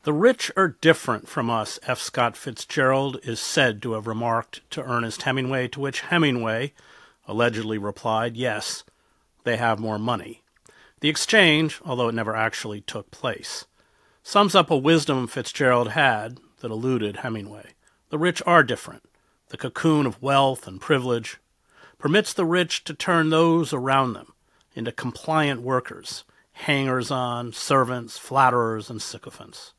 The rich are different from us, F. Scott Fitzgerald is said to have remarked to Ernest Hemingway, to which Hemingway allegedly replied, yes, they have more money. The exchange, although it never actually took place, sums up a wisdom Fitzgerald had that eluded Hemingway. The rich are different. The cocoon of wealth and privilege permits the rich to turn those around them into compliant workers, hangers-on, servants, flatterers, and sycophants.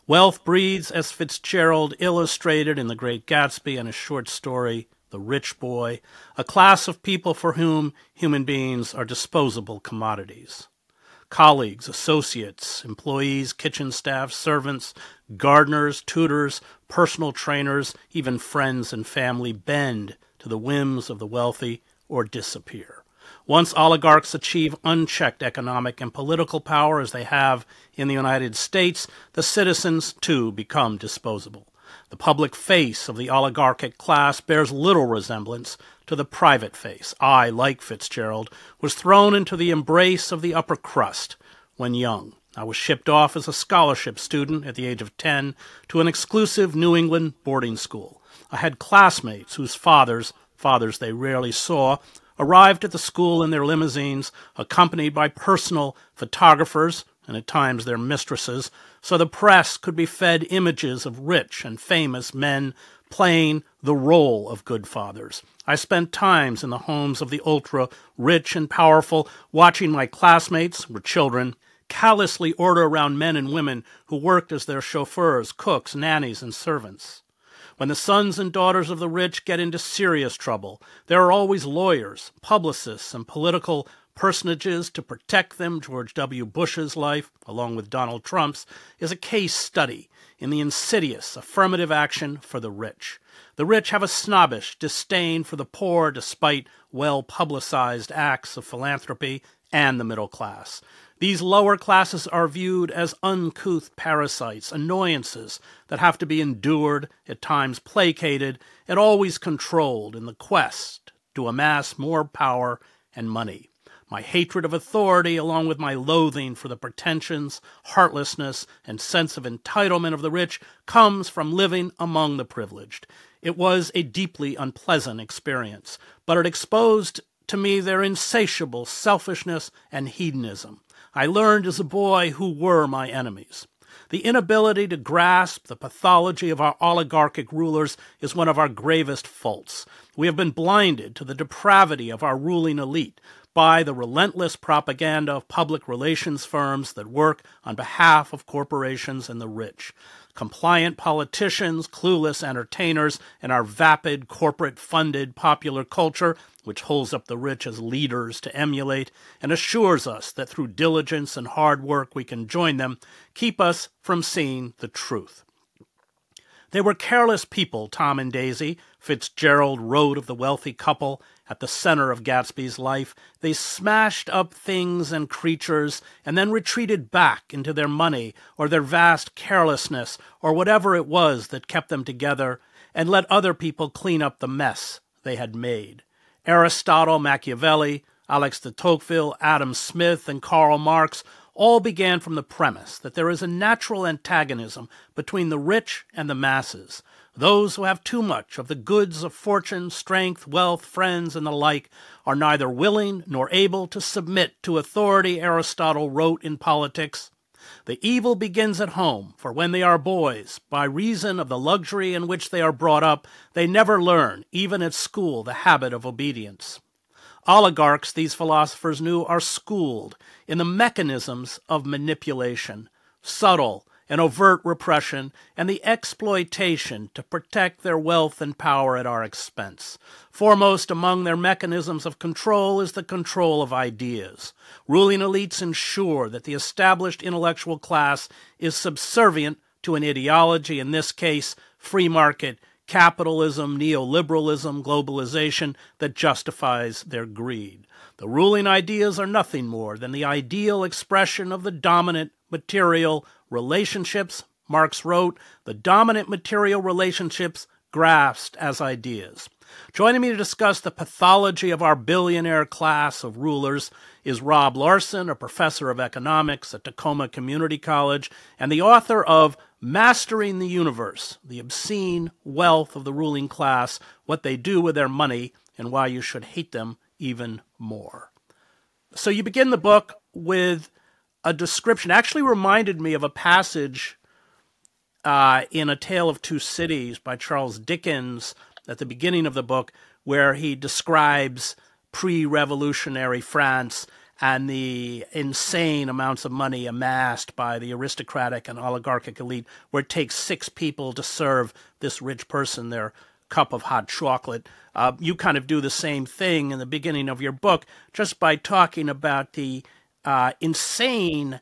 Wealth breeds, as Fitzgerald illustrated in The Great Gatsby and his short story, The Rich Boy, a class of people for whom human beings are disposable commodities. Colleagues, associates, employees, kitchen staff, servants, gardeners, tutors, personal trainers, even friends and family bend to the whims of the wealthy or disappear. Once oligarchs achieve unchecked economic and political power, as they have in the United States, the citizens, too, become disposable. The public face of the oligarchic class bears little resemblance to the private face. I, like Fitzgerald, was thrown into the embrace of the upper crust when young. I was shipped off as a scholarship student at the age of 10 to an exclusive New England boarding school. I had classmates whose fathers they rarely saw, arrived at the school in their limousines, accompanied by personal photographers, and at times their mistresses, so the press could be fed images of rich and famous men playing the role of good fathers. I spent times in the homes of the ultra-rich and powerful, watching my classmates, who were children, callously order around men and women who worked as their chauffeurs, cooks, nannies, and servants. When the sons and daughters of the rich get into serious trouble, there are always lawyers, publicists, and political personages to protect them. George W. Bush's life, along with Donald Trump's, is a case study in the insidious affirmative action for the rich. The rich have a snobbish disdain for the poor despite well-publicized acts of philanthropy and the middle class. These lower classes are viewed as uncouth parasites, annoyances that have to be endured, at times placated, and always controlled in the quest to amass more power and money. My hatred of authority, along with my loathing for the pretensions, heartlessness, and sense of entitlement of the rich, comes from living among the privileged. It was a deeply unpleasant experience, but it exposed to me their insatiable selfishness and hedonism. I learned as a boy who were my enemies. The inability to grasp the pathology of our oligarchic rulers is one of our gravest faults. We have been blinded to the depravity of our ruling elite by the relentless propaganda of public relations firms that work on behalf of corporations and the rich. Compliant politicians, clueless entertainers, and our vapid, corporate-funded popular culture, which holds up the rich as leaders to emulate and assures us that through diligence and hard work we can join them, keep us from seeing the truth. They were careless people, Tom and Daisy. Fitzgerald wrote of the wealthy couple at the center of Gatsby's life. They smashed up things and creatures and then retreated back into their money or their vast carelessness or whatever it was that kept them together and let other people clean up the mess they had made. Aristotle, Machiavelli, Alex de Tocqueville, Adam Smith, and Karl Marx all began from the premise that there is a natural antagonism between the rich and the masses. Those who have too much of the goods of fortune, strength, wealth, friends, and the like are neither willing nor able to submit to authority, Aristotle wrote in Politics. The evil begins at home, for when they are boys, by reason of the luxury in which they are brought up, they never learn, even at school, the habit of obedience. Oligarchs, these philosophers knew, are schooled in the mechanisms of manipulation, subtle and overt repression, and the exploitation to protect their wealth and power at our expense. Foremost among their mechanisms of control is the control of ideas. Ruling elites ensure that the established intellectual class is subservient to an ideology, in this case, free market, capitalism, neoliberalism, globalization, that justifies their greed. The ruling ideas are nothing more than the ideal expression of the dominant material relationships. Marx wrote, "The dominant material relationships grasped as ideas. Joining me to discuss the pathology of our billionaire class of rulers is Rob Larson, a professor of economics at Tacoma Community College and the author of Mastering the Universe, the obscene wealth of the ruling class, what they do with their money, and why you should hate them even more. So you begin the book with a description, actually reminded me of a passage in A Tale of Two Cities by Charles Dickens at the beginning of the book, where he describes pre-revolutionary France and the insane amounts of money amassed by the aristocratic and oligarchic elite, where it takes 6 people to serve this rich person their cup of hot chocolate. You kind of do the same thing in the beginning of your book, just by talking about the insane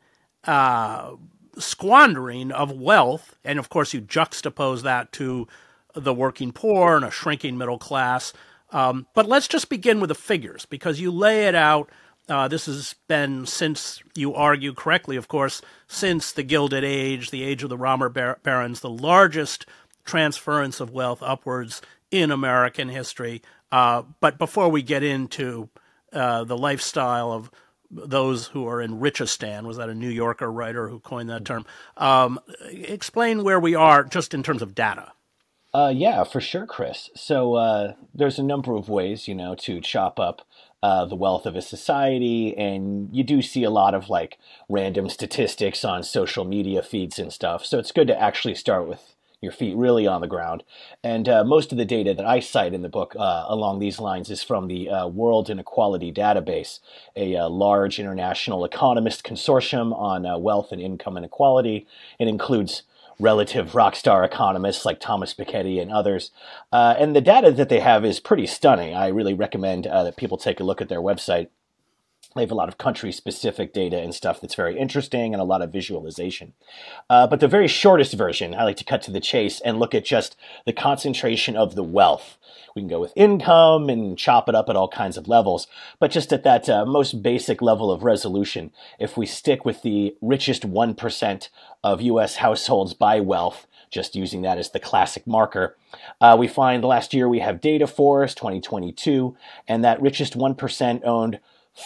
squandering of wealth, and of course you juxtapose that to the working poor and a shrinking middle class. But let's just begin with the figures, because you lay it out. This has been, since you argue correctly, of course, since the Gilded Age, the age of the robber barons, the largest transference of wealth upwards in American history. But before we get into the lifestyle of those who are in Richistan, was that a New Yorker writer who coined that term? Explain where we are just in terms of data. Yeah, for sure, Chris. So there's a number of ways, to chop up the wealth of a society, and you do see a lot of like random statistics on social media feeds and stuff. So it's good to actually start with your feet really on the ground. And most of the data that I cite in the book along these lines is from the World Inequality Database, a large international economist consortium on wealth and income inequality. It includes relative rock star economists like Thomas Piketty and others. And the data that they have is pretty stunning. I really recommend that people take a look at their website. They have a lot of country-specific data and stuff that's very interesting and a lot of visualization. But the very shortest version, I like to cut to the chase and look at just the concentration of the wealth. We can go with income and chop it up at all kinds of levels. But just at that most basic level of resolution, if we stick with the richest 1% of U.S. households by wealth, just using that as the classic marker, we find last year we have data for us, 2022, and that richest 1% owned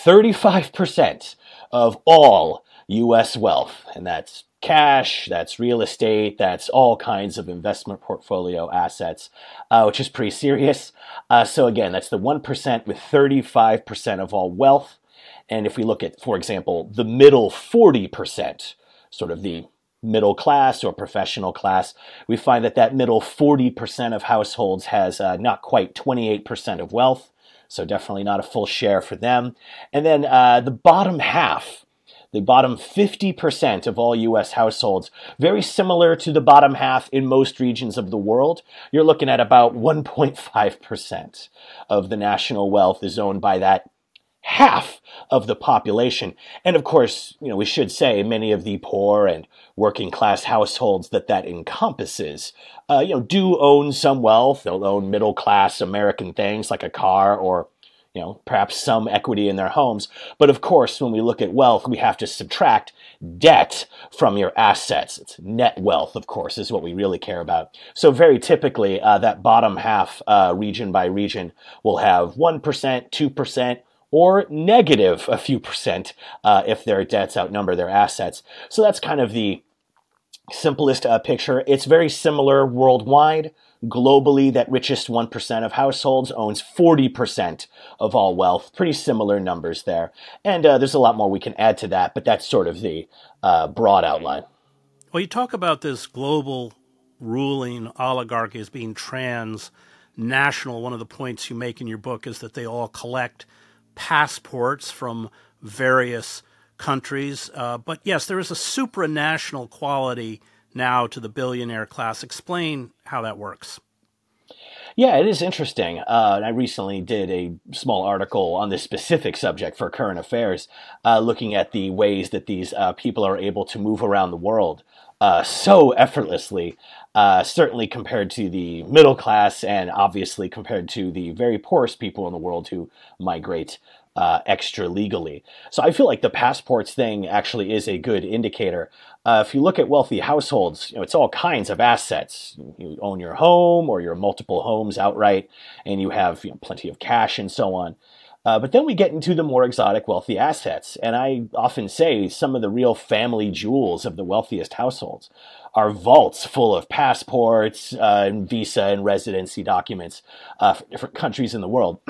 35% of all U.S. wealth, and that's cash, that's real estate, that's all kinds of investment portfolio assets, which is pretty serious. So again, that's the 1% with 35% of all wealth. And if we look at, for example, the middle 40%, sort of the middle class or professional class, we find that that middle 40% of households has not quite 28% of wealth. So definitely not a full share for them. And then the bottom half, the bottom 50% of all U.S. households, very similar to the bottom half in most regions of the world. You're looking at about 1.5% of the national wealth is owned by that half of the population. And of course, we should say many of the poor and working class households that encompasses, do own some wealth. They'll own middle class American things like a car or, perhaps some equity in their homes. But of course, when we look at wealth, we have to subtract debt from your assets. It's net wealth, of course, is what we really care about. So very typically, that bottom half, region by region, will have 1%, 2%, or negative a few percent if their debts outnumber their assets. So that's kind of the simplest picture. It's very similar worldwide. Globally, that richest 1% of households owns 40% of all wealth. Pretty similar numbers there. And there's a lot more we can add to that, but that's sort of the broad outline. Well, you talk about this global ruling oligarchy as being transnational. One of the points you make in your book is that they all collect passports from various countries. But yes, there is a supranational quality now to the billionaire class. Explain how that works. Yeah, it is interesting. I recently did a small article on this specific subject for Current Affairs, looking at the ways that these people are able to move around the world so effortlessly, certainly compared to the middle class and obviously compared to the very poorest people in the world who migrate extra legally. So I feel like the passports thing actually is a good indicator. If you look at wealthy households, it's all kinds of assets. You own your home or your multiple homes outright, and you have plenty of cash and so on. But then we get into the more exotic wealthy assets. And I often say some of the real family jewels of the wealthiest households are vaults full of passports, and visa and residency documents for different countries in the world.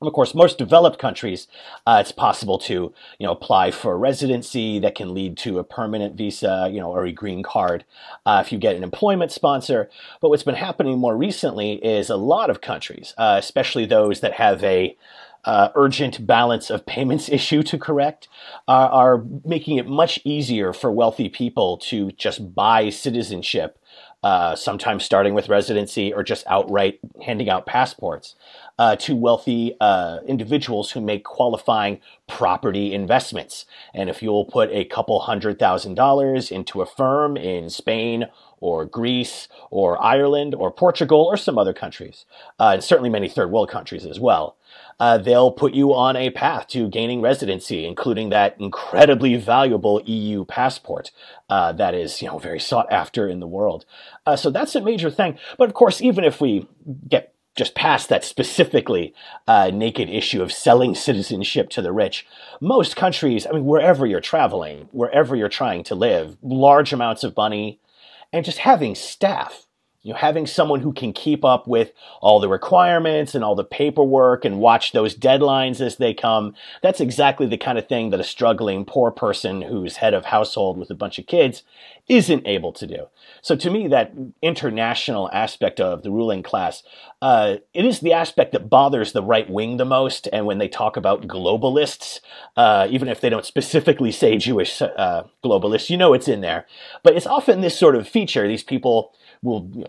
Of course, most developed countries, it's possible to, apply for residency that can lead to a permanent visa, or a green card if you get an employment sponsor. But what's been happening more recently is a lot of countries, especially those that have a urgent balance of payments issue to correct, are making it much easier for wealthy people to just buy citizenship, sometimes starting with residency or just outright handing out passports to wealthy individuals who make qualifying property investments. And if you'll put a couple $100,000 into a firm in Spain or Greece or Ireland or Portugal or some other countries, and certainly many third world countries as well, they'll put you on a path to gaining residency, including that incredibly valuable EU passport that is, very sought after in the world. So that's a major thing. But of course, even if we get just past that specifically naked issue of selling citizenship to the rich, most countries, wherever you're traveling, wherever you're trying to live, large amounts of money, and just having staff. Having someone who can keep up with all the requirements and all the paperwork and watch those deadlines as they come. That's exactly the kind of thing that a struggling poor person who's head of household with a bunch of kids isn't able to do. So to me, that international aspect of the ruling class, it is the aspect that bothers the right wing the most. And when they talk about globalists, even if they don't specifically say Jewish globalists, it's in there. But it's often this sort of feature. These people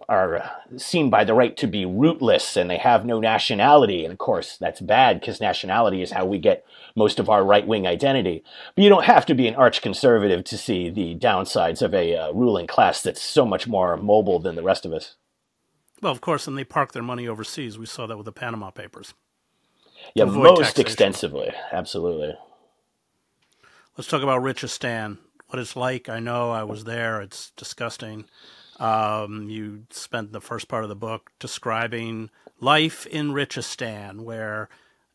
are seen by the right to be rootless, and they have no nationality. And of course, that's bad because nationality is how we get most of our right-wing identity. But you don't have to be an arch-conservative to see the downsides of a ruling class that's so much more mobile than the rest of us. Well, of course, and they park their money overseas. We saw that with the Panama Papers. Yeah, most extensively. Absolutely. Let's talk about Richistan. What it's like. I know I was there. It's disgusting. You spent the first part of the book describing life in Richistan, where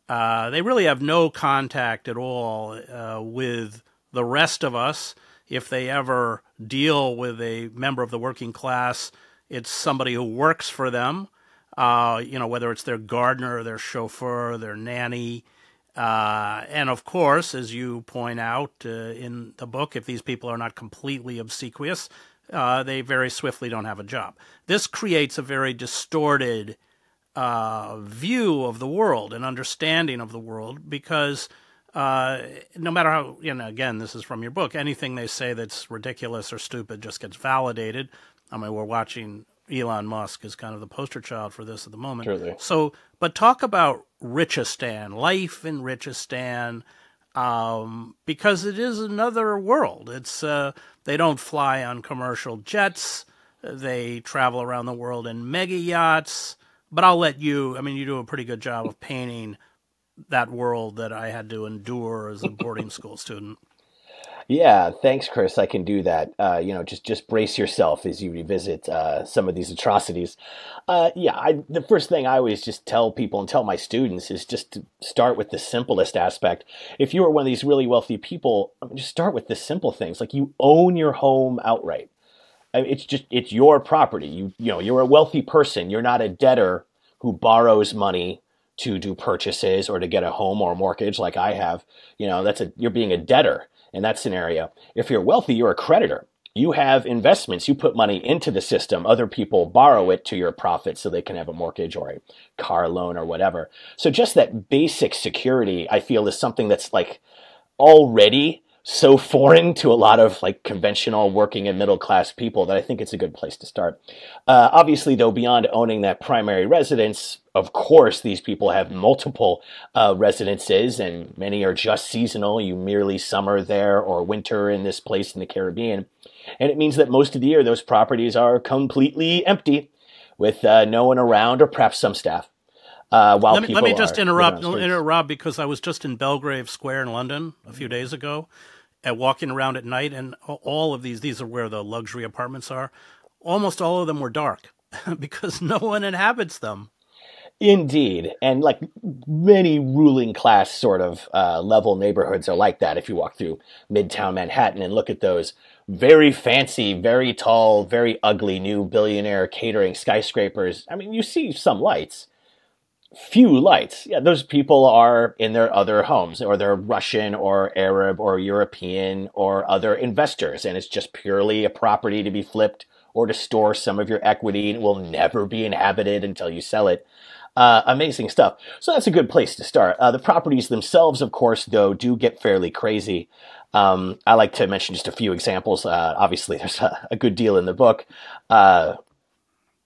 they really have no contact at all with the rest of us. If they ever deal with a member of the working class, it's somebody who works for them, whether it's their gardener, their chauffeur, their nanny. And of course, as you point out in the book, if these people are not completely obsequious, they very swiftly don't have a job. This creates a very distorted view of the world and understanding of the world because no matter how, again, this is from your book, anything they say that's ridiculous or stupid just gets validated. We're watching Elon Musk is kind of the poster child for this at the moment. Truly. So, but talk about Richistan, life in Richistan, because it is another world. It's they don't fly on commercial jets. They travel around the world in mega yachts. But I'll let you, you do a pretty good job of painting that world that I had to endure as a boarding school student. Yeah, thanks, Chris. I can do that. Just brace yourself as you revisit some of these atrocities. The first thing I always just tell people and tell my students is just to start with the simplest aspect. If you are one of these really wealthy people, just start with the simple things. Like you own your home outright. It's your property. You're a wealthy person. You're not a debtor who borrows money to do purchases or to get a home or a mortgage like I have. You're being a debtor in that scenario. If you're wealthy, you're a creditor. You have investments. You put money into the system. Other people borrow it to your profit so they can have a mortgage or a car loan or whatever. So just that basic security, I feel, is something that's like already so foreign to a lot of like conventional working and middle class people that I think it's a good place to start. Obviously, though, beyond owning that primary residence, of course, these people have multiple residences, and many are just seasonal. You merely summer there or winter in this place in the Caribbean. And it means that most of the year, those properties are completely empty with no one around or perhaps some staff. while Let me people just are living on interrupt because I was just in Belgrave Square in London a few days ago, walking around at night, and all of these are where the luxury apartments are. Almost all of them were dark because no one inhabits them. Indeed. And like many ruling class sort of level neighborhoods are like that. If you walk through Midtown Manhattan and look at those very fancy, very tall, very ugly new billionaire catering skyscrapers, I mean, you see some lights. Few lights. Yeah, those people are in their other homes, or they're Russian or Arab or European or other investors, and it's just purely a property to be flipped or to store some of your equity, and it will never be inhabited until you sell it. Amazing stuff. So that's a good place to start. The properties themselves, of course, though, do get fairly crazy. I like to mention just a few examples. Obviously, there's a good deal in the book.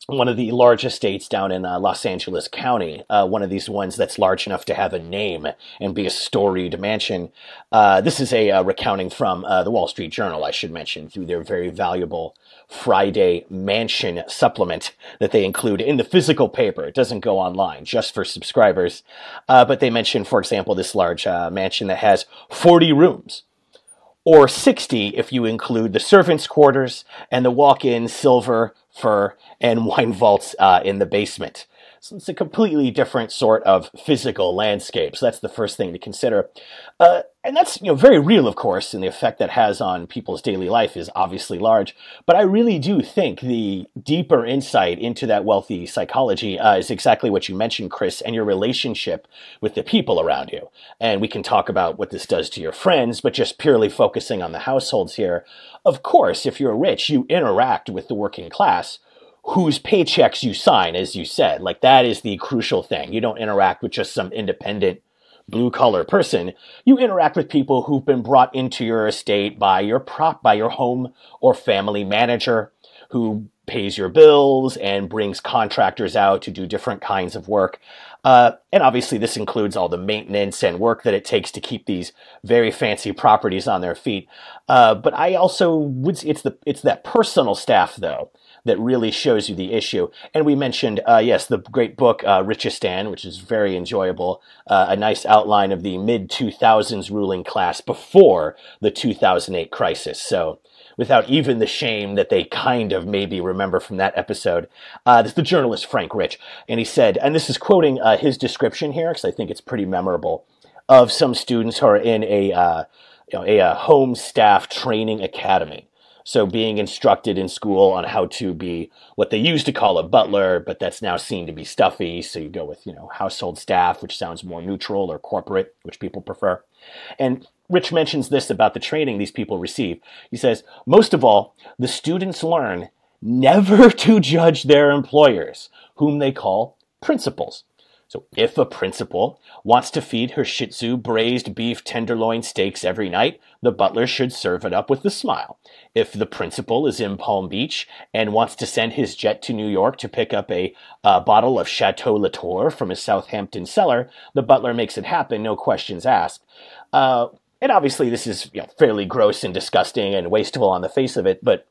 One of the large estates down in Los Angeles County, one of these ones that's large enough to have a name and be a storied mansion. This is a recounting from the Wall Street Journal, I should mention, through their very valuable Friday mansion supplement that they include in the physical paper. It doesn't go online, just for subscribers. But they mention, for example, this large mansion that has 40 rooms, or 60 if you include the servants' quarters and the walk-in silver, fur, and wine vaults in the basement. So it's a completely different sort of physical landscape. So that's the first thing to consider. And that's, very real, of course, and the effect that has on people's daily life is obviously large. But I really do think the deeper insight into that wealthy psychology is exactly what you mentioned, Chris, and your relationship with the people around you. And we can talk about what this does to your friends, but just purely focusing on the households here. Of course, if you're rich, you interact with the working class, whose paychecks you sign, as you said. Like, that is the crucial thing. You don't interact with just some independent blue-collar person. You interact with people who've been brought into your estate by your home or family manager, who pays your bills and brings contractors out to do different kinds of work. And obviously this includes all the maintenance and work that it takes to keep these very fancy properties on their feet. But I also would, it's that personal staff, though, that really shows you the issue. And we mentioned, yes, the great book, Richistan, which is very enjoyable, a nice outline of the mid-2000s ruling class before the 2008 crisis. So without even the shame that they kind of maybe remember from that episode, this is the journalist Frank Rich, and he said, and this is quoting his description here, because I think it's pretty memorable, of some students who are in a home staff training academy. So being instructed in school on how to be what they used to call a butler, but that's now seen to be stuffy. So you go with, household staff, which sounds more neutral, or corporate, which people prefer. And Rich mentions this about the training these people receive. He says, most of all, the students learn never to judge their employers, whom they call principals. So if a principal wants to feed her Shih Tzu braised beef tenderloin steaks every night, the butler should serve it up with a smile. If the principal is in Palm Beach and wants to send his jet to New York to pick up a bottle of Chateau Latour from his Southampton cellar, the butler makes it happen, no questions asked. And obviously this is fairly gross and disgusting and wasteful on the face of it, but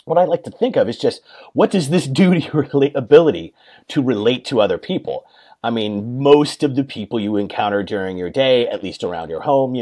what I like to think of is just, what does this do to your ability to relate to other people? I mean, most of the people you encounter during your day, at least around your home,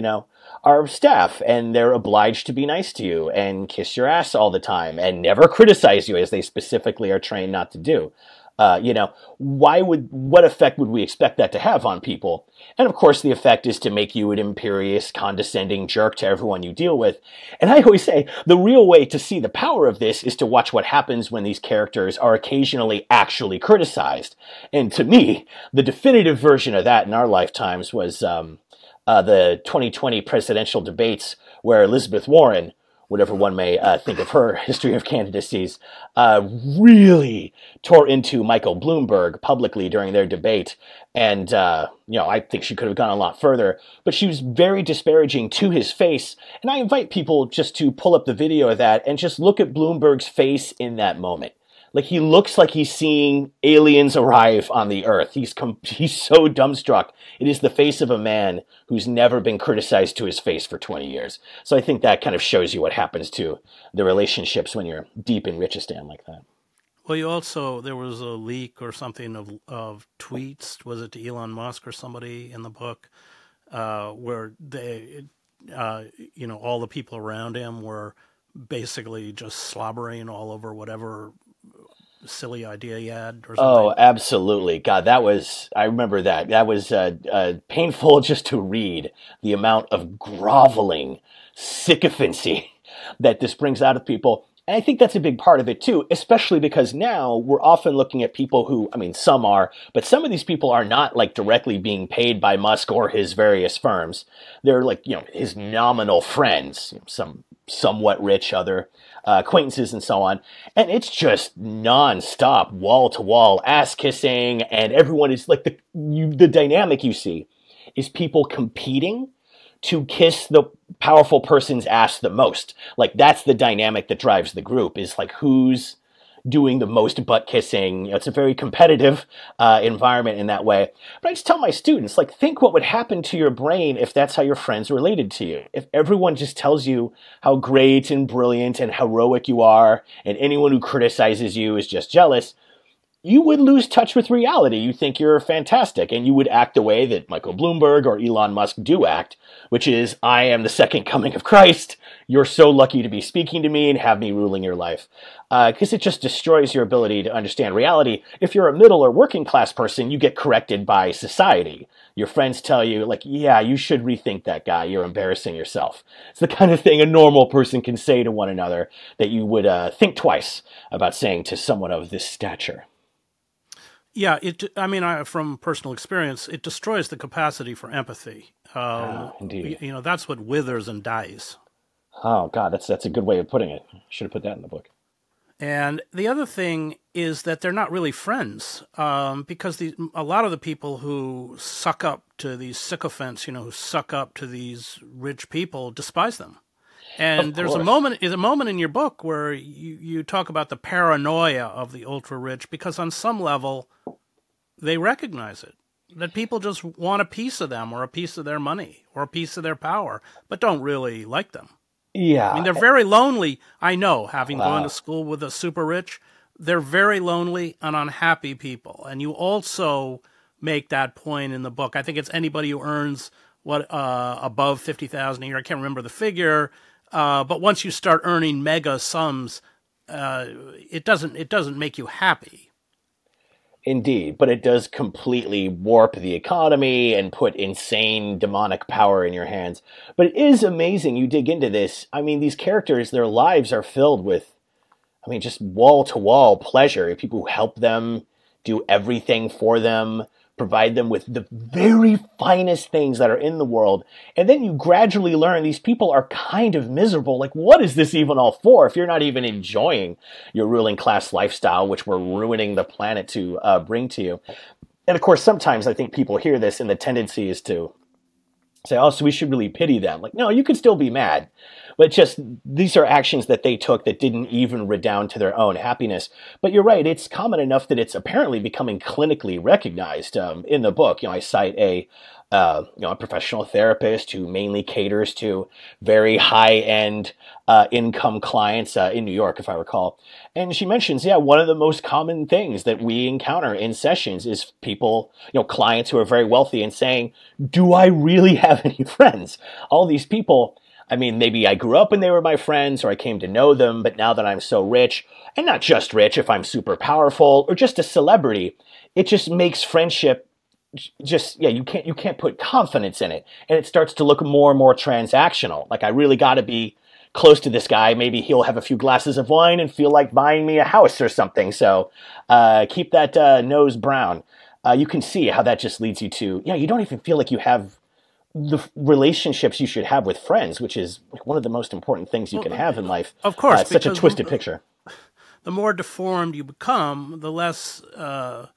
are staff, and they're obliged to be nice to you and kiss your ass all the time and never criticize you, as they specifically are trained not to do. What effect would we expect that to have on people? And of course, the effect is to make you an imperious, condescending jerk to everyone you deal with. And I always say, the real way to see the power of this is to watch what happens when these characters are occasionally actually criticized. And to me, the definitive version of that in our lifetimes was the 2020 presidential debates, where Elizabeth Warren, whatever one may think of her history of candidacies, really tore into Michael Bloomberg publicly during their debate. And, I think she could have gone a lot further, but she was very disparaging to his face. And I invite people just to pull up the video of that and just look at Bloomberg's face in that moment. Like, he looks like he's seeing aliens arrive on the earth. He's so dumbstruck. It is the face of a man who's never been criticized to his face for 20 years. So I think that kind of shows you what happens to the relationships when you're deep in Richistan like that. Well, you also, there was a leak or something of tweets, was it to Elon Musk or somebody in the book, where they, all the people around him were basically just slobbering all over whatever silly idea he had or Oh, something. absolutely. God, I remember that. That was painful just to read the amount of groveling sycophancy that this brings out of people. And I think that's a big part of it too, especially because now we're often looking at people who, I mean, some are, but some of these people are not like directly being paid by Musk or his various firms. They're like, his nominal friends, some somewhat rich other acquaintances and so on. And it's just nonstop, wall to wall, ass kissing, and everyone is like the dynamic you see is people competing to kiss the powerful person's ass the most. Like that's the dynamic that drives the group is like who's doing the most butt kissing. It's a very competitive environment in that way. But I just tell my students, like, think what would happen to your brain if that's how your friends related to you. If everyone just tells you how great and brilliant and heroic you are, and anyone who criticizes you is just jealous, you would lose touch with reality. You think you're fantastic, and you would act the way that Michael Bloomberg or Elon Musk do act, which is, I am the second coming of Christ. You're so lucky to be speaking to me and have me ruling your life. Because it just destroys your ability to understand reality. If you're a middle or working class person, you get corrected by society. Your friends tell you, like, yeah, you should rethink that guy. You're embarrassing yourself. It's the kind of thing a normal person can say to one another that you would think twice about saying to someone of this stature. Yeah, from personal experience, it destroys the capacity for empathy. Indeed. That's what withers and dies. Oh, God, that's a good way of putting it. Should have put that in the book. And the other thing is that they're not really friends, because a lot of the people who suck up to these sycophants, who suck up to these rich people, despise them. And there's a moment in your book where you talk about the paranoia of the ultra rich, because on some level they recognize it, that people just want a piece of them or a piece of their money or a piece of their power, but don't really like them. Yeah. I mean, they're very lonely. I know, having gone to school with the super rich, they're very lonely and unhappy people. And you also make that point in the book. I think it's anybody who earns above 50,000 a year. I can't remember the figure. But once you start earning mega sums, it doesn't make you happy. Indeed, but it does completely warp the economy and put insane demonic power in your hands. But it is amazing. You dig into this. I mean, these characters, their lives are filled with, just wall-to-wall pleasure. People who help them, do everything for them, provide them with the very finest things that are in the world. And then you gradually learn these people are kind of miserable. Like, what is this even all for if you're not even enjoying your ruling class lifestyle, which we're ruining the planet to bring to you? And of course, sometimes I think people hear this and the tendency is to say, oh, so we should really pity them. Like, no, you can still be mad. But just these are actions that they took that didn't even redound to their own happiness. But you're right, it's common enough that it's apparently becoming clinically recognized. In the book, I cite a professional therapist who mainly caters to very high-end income clients in New York, if I recall. And she mentions, one of the most common things that we encounter in sessions is people, clients who are very wealthy and saying, do I really have any friends? All these people, maybe I grew up and they were my friends or I came to know them, but now that I'm so rich, and not just rich, if I'm super powerful or just a celebrity, it just makes friendship you can't put confidence in it. And it starts to look more and more transactional. Like I really got to be close to this guy. Maybe he'll have a few glasses of wine and feel like buying me a house or something. So keep that nose brown. You can see how that just leads you to, you don't even feel like you have the relationships you should have with friends, which is one of the most important things you can have in life. Of course. It's such a twisted picture. The more deformed you become, the less, the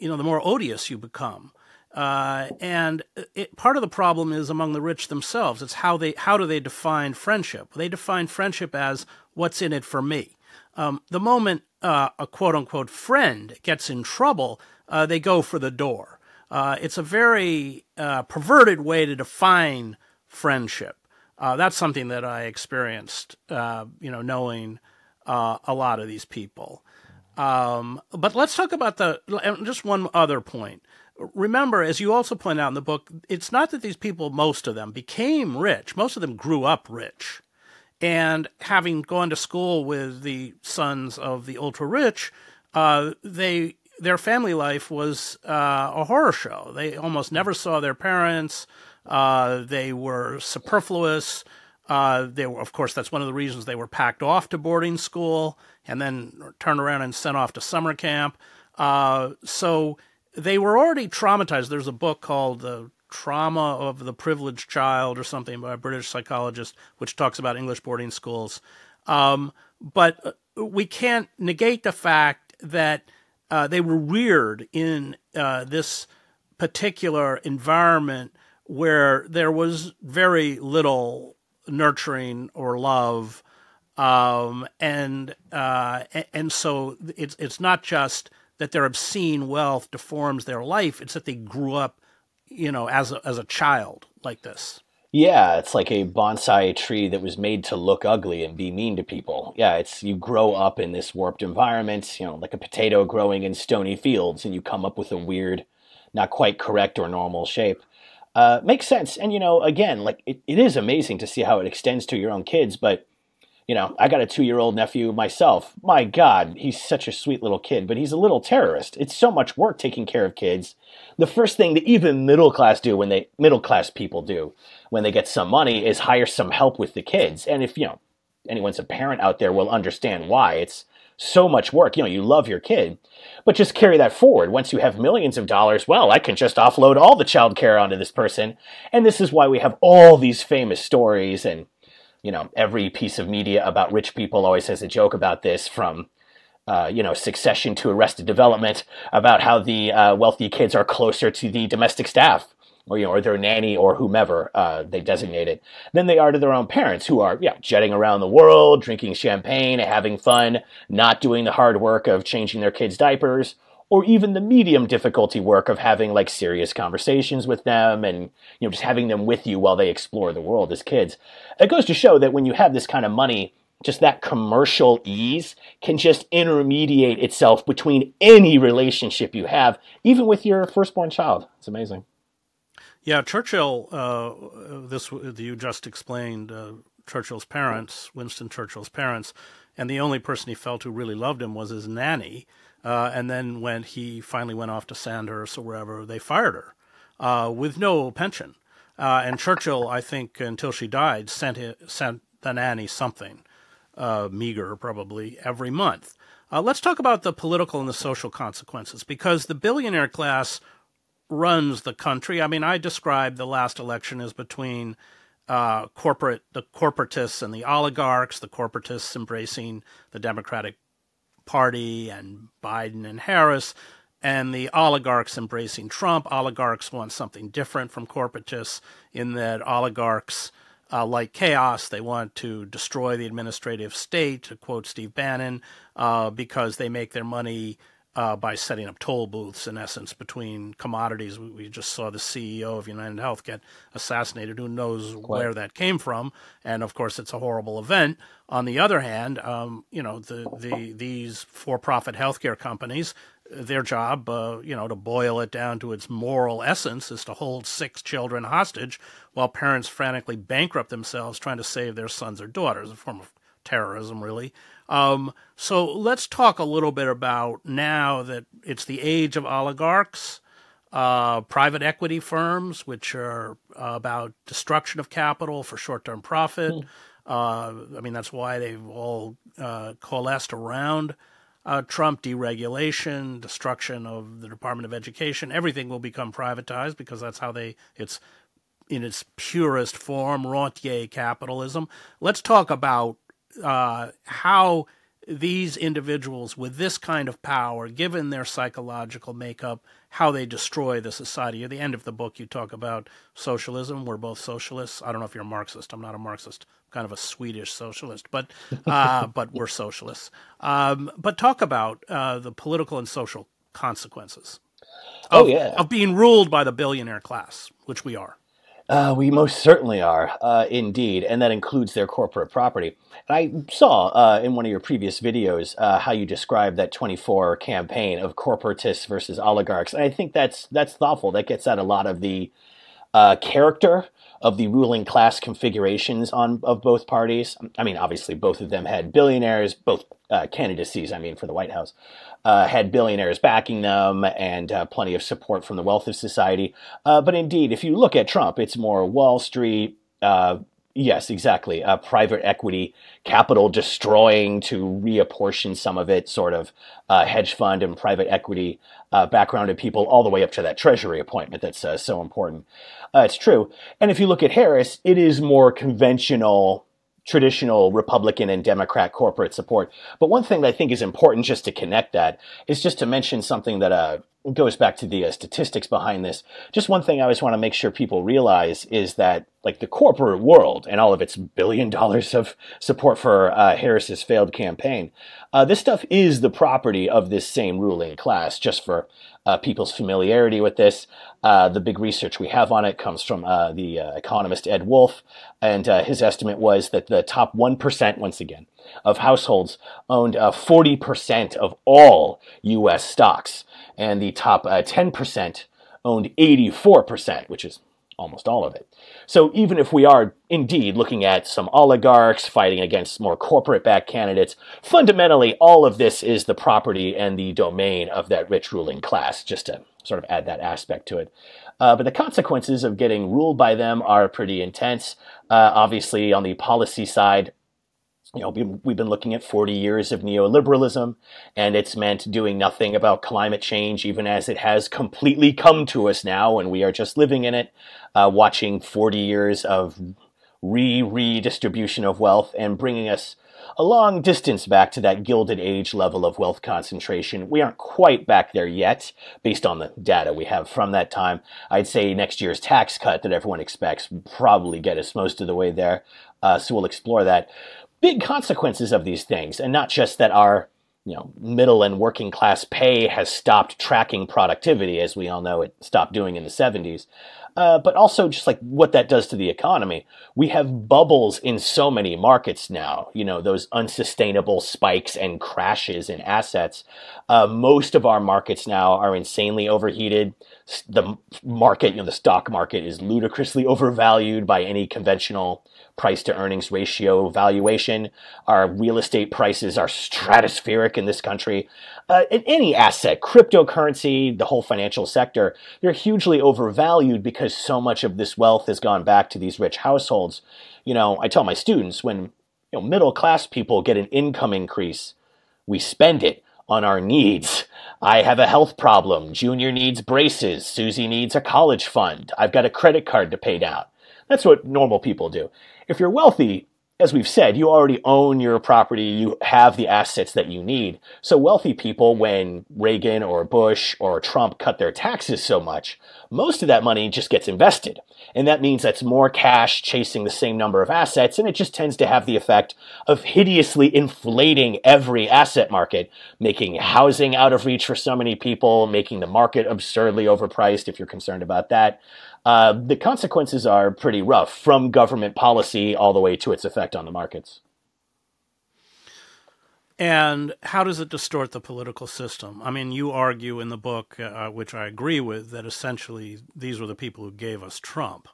more odious you become. And part of the problem is among the rich themselves. It's how do they define friendship? They define friendship as what's in it for me. The moment a quote-unquote friend gets in trouble, they go for the door. It's a very perverted way to define friendship. That's something that I experienced, knowing a lot of these people. But let's talk about just one other point. Remember, as you also point out in the book, it's not that these people, most of them, became rich. Most of them grew up rich. And having gone to school with the sons of the ultra-rich, their family life was a horror show. They almost never saw their parents. They were superfluous. Of course, that's one of the reasons they were packed off to boarding school and then turned around and sent off to summer camp. So they were already traumatized. There's a book called The Trauma of the Privileged Child or something by a British psychologist, which talks about English boarding schools. But we can't negate the fact that they were reared in this particular environment where there was very little nurturing or love, and so it's not just that their obscene wealth deforms their life; it's that they grew up, as a child like this. Yeah, it's like a bonsai tree that was made to look ugly and be mean to people. Yeah, it's you grow up in this warped environment, like a potato growing in stony fields, and you come up with a weird, not quite correct or normal shape. Makes sense. And, again, like it is amazing to see how it extends to your own kids. But, I got a 2-year-old nephew myself. My God, he's such a sweet little kid, but he's a little terrorist. It's so much work taking care of kids. The first thing that even middle class people do when they get some money is hire some help with the kids. And if, anyone's a parent out there will understand why. It's so much work. You love your kid, but just carry that forward. Once you have millions of dollars, well, I can just offload all the child care onto this person. And this is why we have all these famous stories. And, every piece of media about rich people always has a joke about this, from, Succession to Arrested Development, about how the wealthy kids are closer to the domestic staff, or their nanny or whomever they designate it, than they are to their own parents, who are jetting around the world, drinking champagne, having fun, not doing the hard work of changing their kids' diapers, or even the medium difficulty work of having like serious conversations with them and just having them with you while they explore the world as kids. It goes to show that when you have this kind of money, just that commercial ease can just intermediate itself between any relationship you have, even with your firstborn child. It's amazing. Yeah, Churchill, you just explained Churchill's parents, Winston Churchill's parents, and the only person he felt who really loved him was his nanny. And then when he finally went off to Sandhurst or wherever, they fired her with no pension. And Churchill, I think, until she died, sent the nanny something, meager probably, every month. Let's talk about the political and the social consequences, because the billionaire class runs the country. I mean, I described the last election as between the corporatists and the oligarchs, the corporatists embracing the Democratic Party and Biden and Harris, and the oligarchs embracing Trump. Oligarchs want something different from corporatists in that oligarchs like chaos. They want to destroy the administrative state, to quote Steve Bannon, because they make their money by setting up toll booths, in essence, between commodities. We just saw the CEO of United Health get assassinated. Who knows where that came from? And of course, it's a horrible event. On the other hand, these for-profit healthcare companies, their job, to boil it down to its moral essence, is to hold 6 children hostage while parents frantically bankrupt themselves trying to save their sons or daughters, a form of terrorism, really. So let's talk a little bit about, now that it's the age of oligarchs, private equity firms, which are about destruction of capital for short-term profit. That's why they've all coalesced around Trump. Deregulation, destruction of the Department of Education. Everything will become privatized because that's how it's in its purest form, rentier capitalism. Let's talk about how these individuals with this kind of power, given their psychological makeup, how they destroy the society. At the end of the book, you talk about socialism. We're both socialists. I don't know if you're a Marxist. I'm not a Marxist. I'm kind of a Swedish socialist, but we're socialists. But talk about the political and social consequences of being ruled by the billionaire class, which we are. We most certainly are, indeed, and that includes their corporate property. And I saw in one of your previous videos how you described that 24 campaign of corporatists versus oligarchs, and I think that's thoughtful. That gets at a lot of the character of the ruling class configurations of both parties. I mean, obviously, both of them had billionaires, both candidacies, I mean, for the White House, had billionaires backing them and plenty of support from the wealth of society. But indeed, if you look at Trump, it's more Wall Street. Yes, exactly. Private equity, capital destroying to reapportion some of it, sort of hedge fund and private equity backgrounded people, all the way up to that Treasury appointment that's so important. It's true. And if you look at Harris, it is more conventional, traditional Republican and Democrat corporate support. But one thing that I think is important just to connect that is just to mention something that goes back to the statistics behind this. Just one thing I always want to make sure people realize is that, like, the corporate world and all of its $1 billion of support for Harris's failed campaign, this stuff is the property of this same ruling class. Just for people's familiarity with this, the big research we have on it comes from the economist Ed Wolf, and his estimate was that the top 1%, once again, of households owned 40% of all U.S. stocks, and the top 10% owned 84%, which is almost all of it. So even if we are indeed looking at some oligarchs fighting against more corporate-backed candidates, fundamentally all of this is the property and the domain of that rich ruling class, just to sort of add that aspect to it. But the consequences of getting ruled by them are pretty intense. Obviously, on the policy side, you know, we've been looking at 40 years of neoliberalism, and it's meant doing nothing about climate change, even as it has completely come to us now, and we are just living in it, watching 40 years of redistribution of wealth and bringing us a long distance back to that Gilded Age level of wealth concentration. We aren't quite back there yet, based on the data we have from that time. I'd say next year's tax cut that everyone expects will probably get us most of the way there, so we'll explore that. Big consequences of these things, and not just that our middle and working class pay has stopped tracking productivity, as we all know it stopped doing in the 70s, but also just like what that does to the economy. We have bubbles in so many markets now, those unsustainable spikes and crashes in assets. Most of our markets now are insanely overheated. The market, the stock market is ludicrously overvalued by any conventional price to earnings ratio valuation. Our real estate prices are stratospheric in this country. In any asset, cryptocurrency, the whole financial sector, they're hugely overvalued because so much of this wealth has gone back to these rich households. I tell my students, when middle class people get an income increase, we spend it on our needs. I have a health problem. Junior needs braces. Susie needs a college fund. I've got a credit card to pay down. That's what normal people do. If you're wealthy, as we've said, you already own your property, you have the assets that you need. So wealthy people, when Reagan or Bush or Trump cut their taxes so much, most of that money just gets invested. And that means that's more cash chasing the same number of assets, and it just tends to have the effect of hideously inflating every asset market, making housing out of reach for so many people, making the market absurdly overpriced, if you're concerned about that. The consequences are pretty rough, from government policy all the way to its effect on the markets. And how does it distort the political system? I mean, you argue in the book, which I agree with, that essentially these were the people who gave us Trump.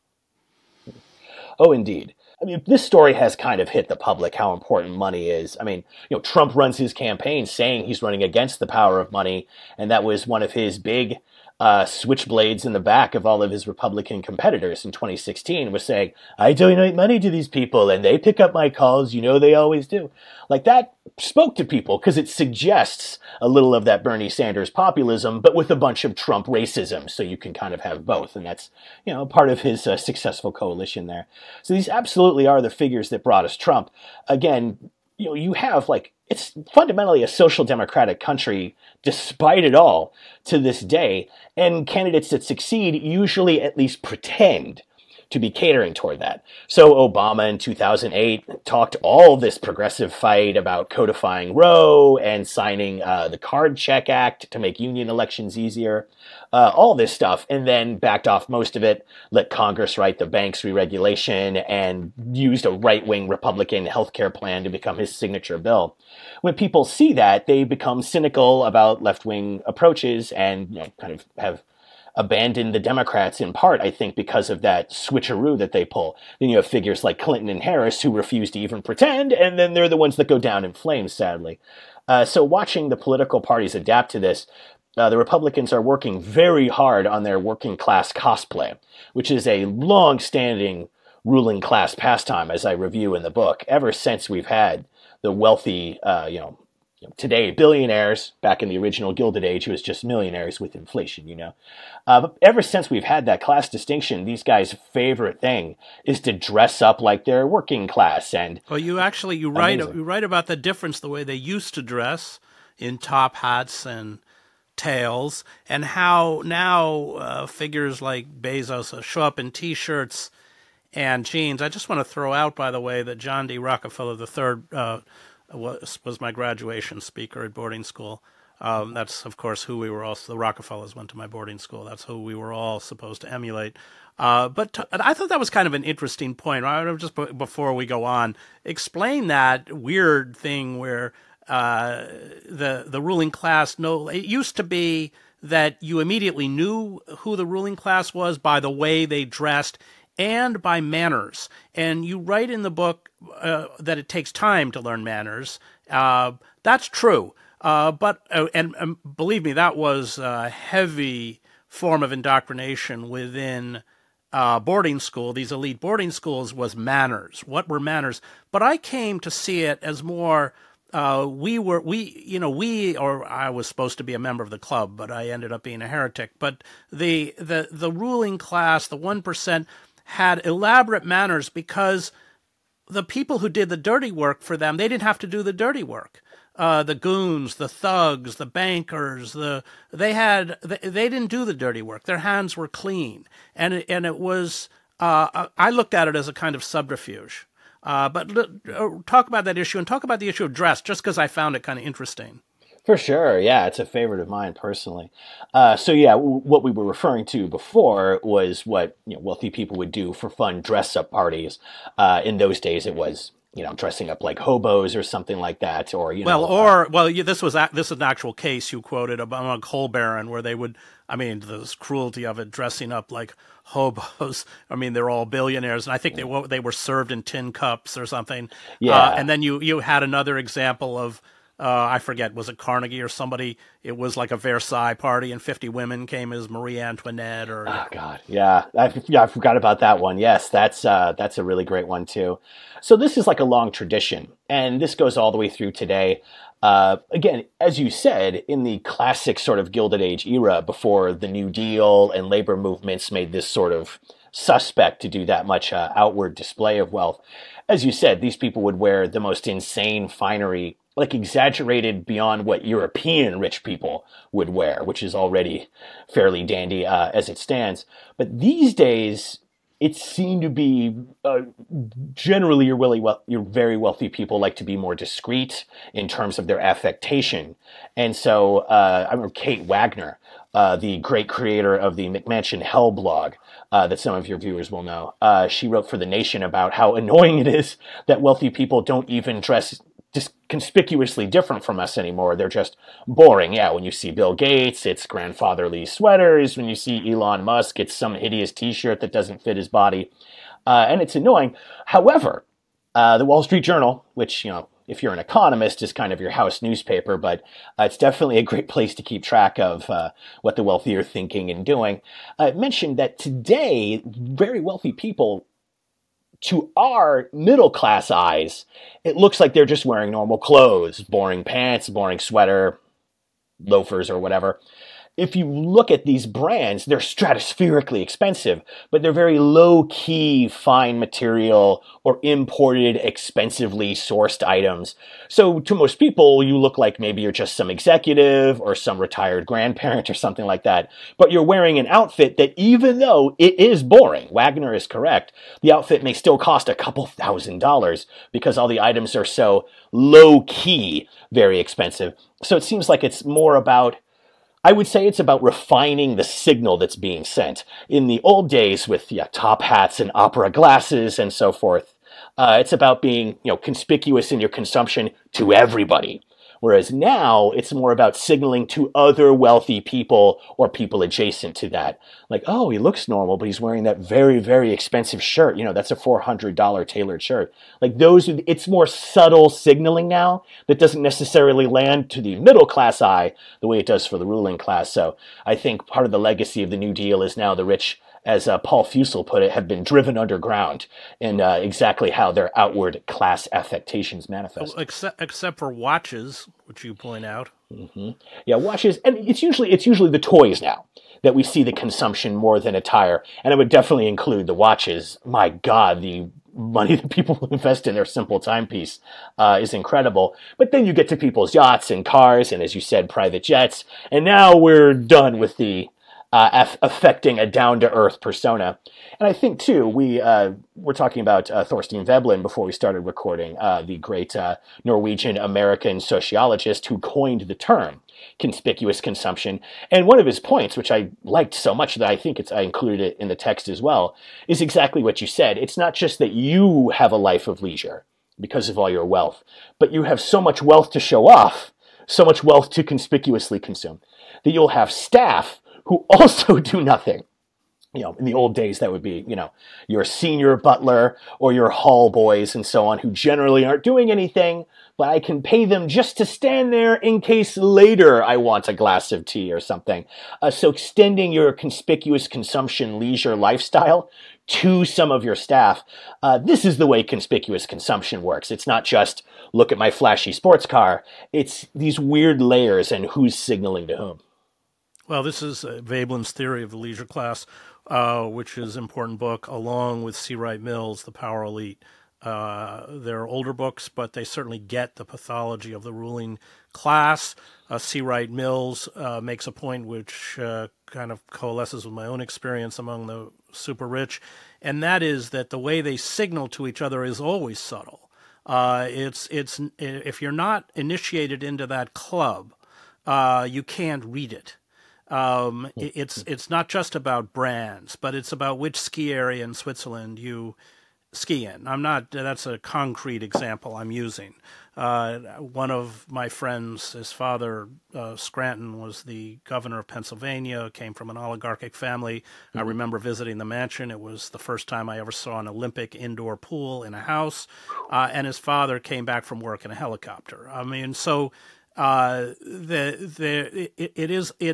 Oh, indeed. I mean, this story has kind of hit the public how important money is. I mean, Trump runs his campaign saying he's running against the power of money, and that was one of his big switchblades in the back of all of his Republican competitors in 2016, was saying, I donate money to these people and they pick up my calls, they always do. Like, that spoke to people because it suggests a little of that Bernie Sanders populism, but with a bunch of Trump racism, so you can kind of have both, and that's, part of his successful coalition there. So these absolutely are the figures that brought us Trump. Again, you have, it's fundamentally a social democratic country, despite it all, to this day. And candidates that succeed usually at least pretend to be catering toward that. So Obama in 2008 talked all this progressive fight about codifying Roe and signing the Card Check Act to make union elections easier, all this stuff, and then backed off most of it, let Congress write the banks re-regulation, and used a right-wing Republican healthcare plan to become his signature bill. When people see that, they become cynical about left-wing approaches and kind of have abandoned the Democrats in part, I think, because of that switcheroo that they pull. Then you have figures like Clinton and Harris who refuse to even pretend, and then they're the ones that go down in flames, sadly. So watching the political parties adapt to this, the Republicans are working very hard on their working class cosplay, which is a long-standing ruling class pastime, as I review in the book, ever since we've had the wealthy, today billionaires. Back in the original Gilded Age, it was just millionaires with inflation, But ever since we've had that class distinction, these guys' favorite thing is to dress up like they're working class. And well, you write about the difference the way they used to dress in top hats and tails, and how now figures like Bezos show up in T-shirts and jeans. I just want to throw out, by the way, that John D. Rockefeller III was my graduation speaker at boarding school. That's, of course, who we were all. The Rockefellers went to my boarding school. That's who we were all supposed to emulate. But I thought that was kind of an interesting point. Just before we go on, explain that weird thing where the ruling class. No, it used to be that you immediately knew who the ruling class was by the way they dressed and by manners. And you write in the book that it takes time to learn manners. That's true. But believe me, that was a heavy form of indoctrination within boarding school. These elite boarding schools was manners. What were manners? But I came to see it as more. I was supposed to be a member of the club, but I ended up being a heretic. But the ruling class, the 1%, had elaborate manners because the people who did the dirty work for them, they didn't have to do the dirty work. The goons, the thugs, the bankers, they didn't do the dirty work. Their hands were clean, and it was. I looked at it as a kind of subterfuge. But talk about that issue and talk about the issue of dress, just because I found it kind of interesting. For sure, yeah, it's a favorite of mine personally. What we were referring to before was what wealthy people would do for fun dress-up parties. In those days, it was dressing up like hobos or something like that, or this was an actual case you quoted about a coal baron where they would. I mean, the cruelty of it, dressing up like hobos. I mean, they're all billionaires, and I think they were served in tin cups or something. Yeah, and then you had another example of. I forget, was it Carnegie or somebody? It was like a Versailles party, and 50 women came as Marie Antoinette. Oh God, yeah, I forgot about that one. Yes, that's a really great one too. So this is like a long tradition, and this goes all the way through today. Again, as you said, in the classic sort of Gilded Age era, before the New Deal and labor movements made this sort of suspect to do that much outward display of wealth. As you said, these people would wear the most insane finery, like exaggerated beyond what European rich people would wear, which is already fairly dandy as it stands. But these days, it seemed to be generally your very wealthy people like to be more discreet in terms of their affectation. And so I remember Kate Wagner, the great creator of the McMansion Hell blog that some of your viewers will know. She wrote for The Nation about how annoying it is that wealthy people don't even dress just conspicuously different from us anymore. They're just boring. Yeah, when you see Bill Gates, it's grandfatherly sweaters. When you see Elon Musk, it's some hideous T-shirt that doesn't fit his body. And it's annoying. However, the Wall Street Journal, which, if you're an economist, is kind of your house newspaper, but it's definitely a great place to keep track of what the wealthy are thinking and doing, mentioned that today, very wealthy people, to our middle-class eyes, it looks like they're just wearing normal clothes, boring pants, boring sweater, loafers, or whatever. if you look at these brands, they're stratospherically expensive, but they're very low-key, fine material or imported, expensively sourced items. So to most people, you look like maybe you're just some executive or some retired grandparent or something like that. But you're wearing an outfit that, even though it is boring, Wagner is correct, the outfit may still cost a couple $1,000s because all the items are so low-key, very expensive. So it seems like it's more about, I would say it's about refining the signal that's being sent. In the old days with top hats and opera glasses and so forth, it's about being conspicuous in your consumption to everybody. Whereas now it's more about signaling to other wealthy people or people adjacent to that. Like, oh, he looks normal, but he's wearing that very, very expensive shirt. That's a $400 tailored shirt. Like it's more subtle signaling now that doesn't necessarily land to the middle class eye the way it does for the ruling class. So I think part of the legacy of the New Deal is now the rich, as Paul Fussell put it, have been driven underground in exactly how their outward class affectations manifest. Well, except for watches, which you point out. Mm-hmm. Yeah, watches, and it's usually the toys now that we see the consumption more than attire, and I would definitely include the watches. My God, the money that people invest in their simple timepiece is incredible. But then you get to people's yachts and cars, and as you said, private jets, and now we're done with the affecting a down-to-earth persona. And I think, too, we're talking about Thorstein Veblen before we started recording, the great Norwegian-American sociologist who coined the term conspicuous consumption. And one of his points, which I liked so much that I think I included it in the text as well, is exactly what you said. It's not just that you have a life of leisure because of all your wealth, but you have so much wealth to show off, so much wealth to conspicuously consume, that you'll have staff who also do nothing. In the old days, that would be, your senior butler or your hall boys and so on, who generally aren't doing anything, but I can pay them just to stand there in case later I want a glass of tea or something. So extending your conspicuous consumption leisure lifestyle to some of your staff, this is the way conspicuous consumption works. It's not just, look at my flashy sports car. It's these weird layers and who's signaling to whom. Well, this is Veblen's Theory of the Leisure Class, which is an important book, along with C. Wright Mills' The Power Elite. They're older books, but they certainly get the pathology of the ruling class. C. Wright Mills makes a point which kind of coalesces with my own experience among the super rich, and that is that the way they signal to each other is always subtle. It's if you're not initiated into that club, you can't read it. It's not just about brands, but it's about which ski area in Switzerland you ski in. That's a concrete example I'm using. One of my friends, his father, Scranton, was the governor of Pennsylvania, came from an oligarchic family. Mm-hmm. I remember visiting the mansion. It was the first time I ever saw an Olympic indoor pool in a house. And his father came back from work in a helicopter. I mean, so it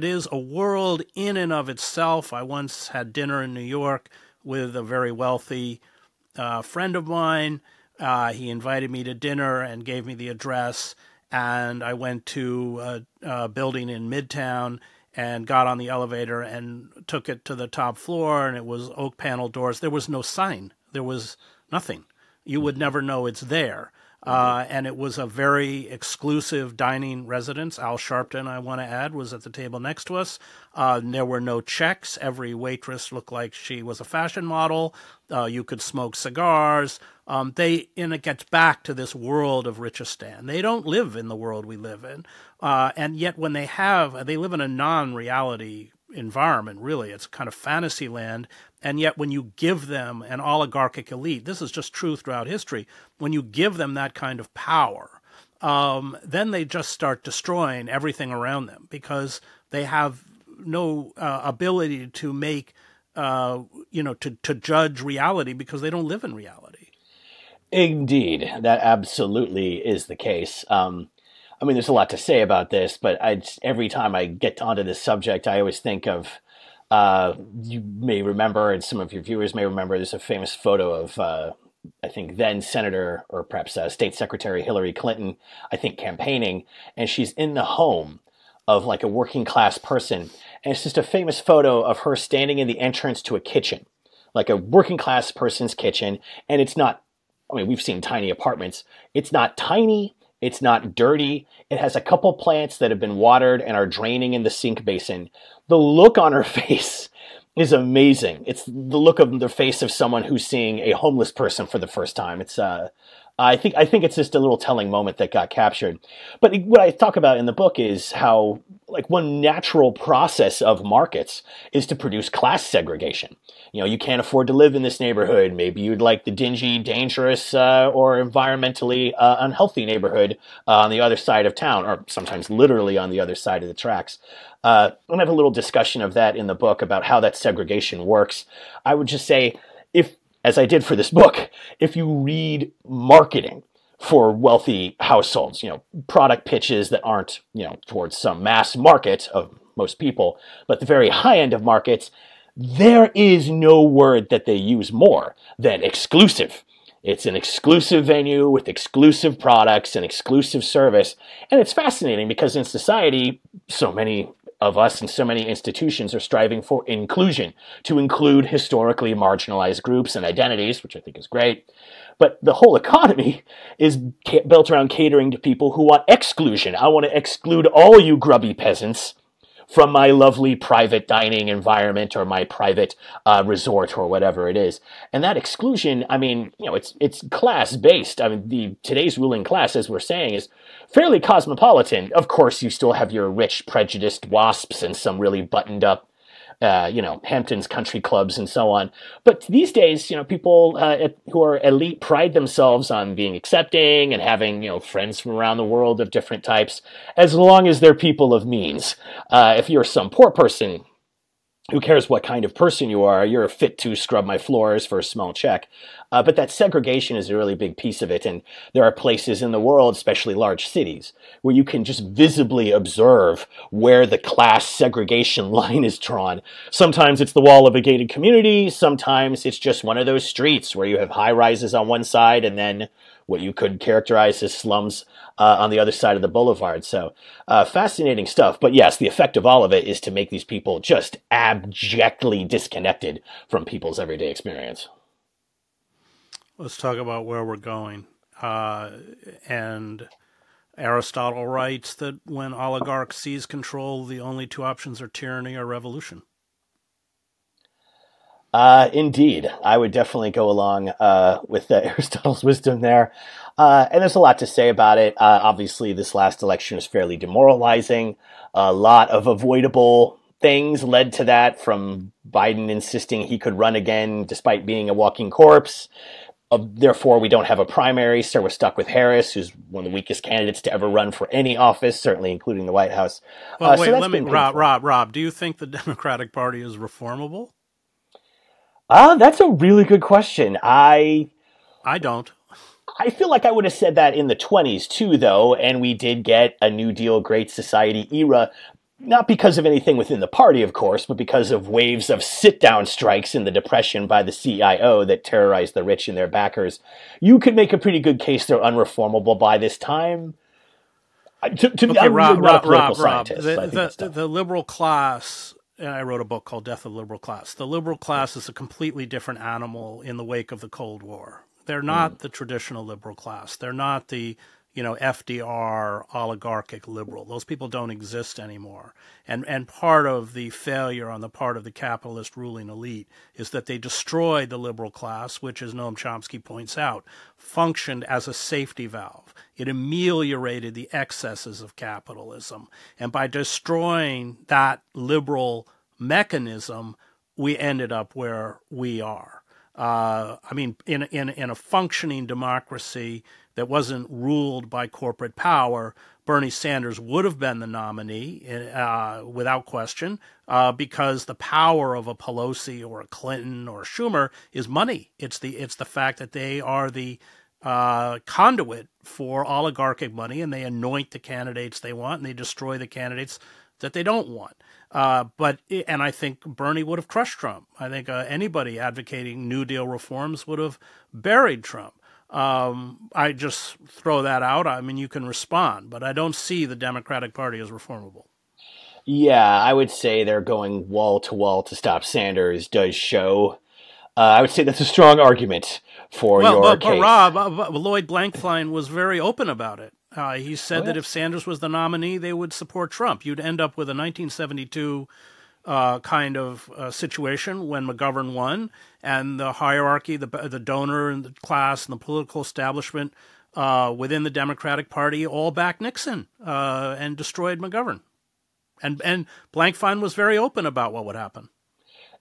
is a world in and of itself. I once had dinner in New York with a very wealthy friend of mine. He invited me to dinner and gave me the address, and I went to a building in Midtown and got on the elevator and took it to the top floor, and it was oak panel doors. There was no sign. There was nothing. You would never know it's there. And it was a very exclusive dining residence. Al Sharpton, I want to add, was at the table next to us. There were no checks. Every waitress looked like she was a fashion model. You could smoke cigars. And it gets back to this world of Richistan. They don't live in the world we live in. And yet when they live in a non-reality environment, really. It's kind of fantasy land. And yet when you give them an oligarchic elite, this is just true throughout history, when you give them that kind of power, then they just start destroying everything around them because they have no ability to make, to judge reality because they don't live in reality. Indeed, that absolutely is the case. I mean, there's a lot to say about this, but every time I get onto this subject, I always think of, you may remember, and some of your viewers may remember, there's a famous photo of, I think, then Senator, or perhaps State Secretary Hillary Clinton, I think, campaigning, and she's in the home of like a working class person. And it's just a famous photo of her standing in the entrance to a kitchen, like a working class person's kitchen. And it's not, I mean, we've seen tiny apartments. It's not tiny. It's not dirty. It has a couple plants that have been watered and are draining in the sink basin. The look on her face is amazing. It's the look of the face of someone who's seeing a homeless person for the first time. It's I think it's just a little telling moment that got captured. But what I talk about in the book is how like one natural process of markets is to produce class segregation. You know, you can't afford to live in this neighborhood. Maybe you'd like the dingy, dangerous, or environmentally unhealthy neighborhood on the other side of town, or sometimes literally on the other side of the tracks. And I have a little discussion of that in the book about how that segregation works. I would just say, if, as I did for this book, if you read marketing for wealthy households, you know, product pitches that aren't, you know, towards some mass market of most people, but the very high end of markets, there is no word that they use more than exclusive. It's an exclusive venue with exclusive products and exclusive service. And it's fascinating because in society, so many of us and so many institutions are striving for inclusion, to include historically marginalized groups and identities, which I think is great. But the whole economy is built around catering to people who want exclusion. I want to exclude all you grubby peasants from my lovely private dining environment or my private resort or whatever it is. And that exclusion, I mean, you know, it's class-based. I mean, today's ruling class, as we're saying, is fairly cosmopolitan. Of course, you still have your rich, prejudiced WASPs and some really buttoned-up you know, Hamptons country clubs and so on. But these days, you know, people who are elite pride themselves on being accepting and having, you know, friends from around the world of different types, as long as they're people of means. If you're some poor person, who cares what kind of person you are? You're fit to scrub my floors for a small check. But that segregation is a really big piece of it. And there are places in the world, especially large cities, where you can just visibly observe where the class segregation line is drawn. Sometimes it's the wall of a gated community. Sometimes it's just one of those streets where you have high rises on one side and then what you could characterize as slums on the other side of the boulevard. So fascinating stuff. But yes, the effect of all of it is to make these people just abjectly disconnected from people's everyday experience. Let's talk about where we're going. And Aristotle writes that when oligarchs seize control, the only two options are tyranny or revolution. Indeed, I would definitely go along with Aristotle's wisdom there. And there's a lot to say about it. Obviously, this last election was fairly demoralizing. A lot of avoidable things led to that, from Biden insisting he could run again despite being a walking corpse. Therefore, we don't have a primary, so we're stuck with Harris, who's one of the weakest candidates to ever run for any office, certainly including the White House. Well, wait, Rob, do you think the Democratic Party is reformable? That's a really good question. I don't. I feel like I would have said that in the 1920s too, though, and we did get a New Deal, Great Society era, not because of anything within the party, of course, but because of waves of sit-down strikes in the Depression by the CIO that terrorized the rich and their backers. You could make a pretty good case they're unreformable by this time. Okay, Rob, the liberal class, and I wrote a book called Death of the Liberal Class. The liberal class is a completely different animal in the wake of the Cold War. They're not the traditional liberal class. They're not the, you know, FDR oligarchic liberal. Those people don't exist anymore. And part of the failure on the part of the capitalist ruling elite is that they destroyed the liberal class, which, as Noam Chomsky points out, functioned as a safety valve. It ameliorated the excesses of capitalism. And by destroying that liberal mechanism, we ended up where we are. I mean, in a functioning democracy that wasn't ruled by corporate power, Bernie Sanders would have been the nominee without question, because the power of a Pelosi or a Clinton or a Schumer is money. It's the fact that they are the conduit for oligarchic money, and they anoint the candidates they want, and they destroy the candidates that they don't want. And I think Bernie would have crushed Trump. I think anybody advocating New Deal reforms would have buried Trump. I just throw that out. I mean, you can respond, but I don't see the Democratic Party as reformable. Yeah, I would say they're going wall to wall to stop Sanders does show. I would say that's a strong argument for Well, your but case. Rob, Lloyd Blankfein was very open about it. He Oh said that yeah. if Sanders was the nominee, they would support Trump. You'd end up with a 1972 kind of situation when McGovern won, and the hierarchy, the donor and the class and the political establishment within the Democratic Party all backed Nixon and destroyed McGovern. And Blankfein was very open about what would happen.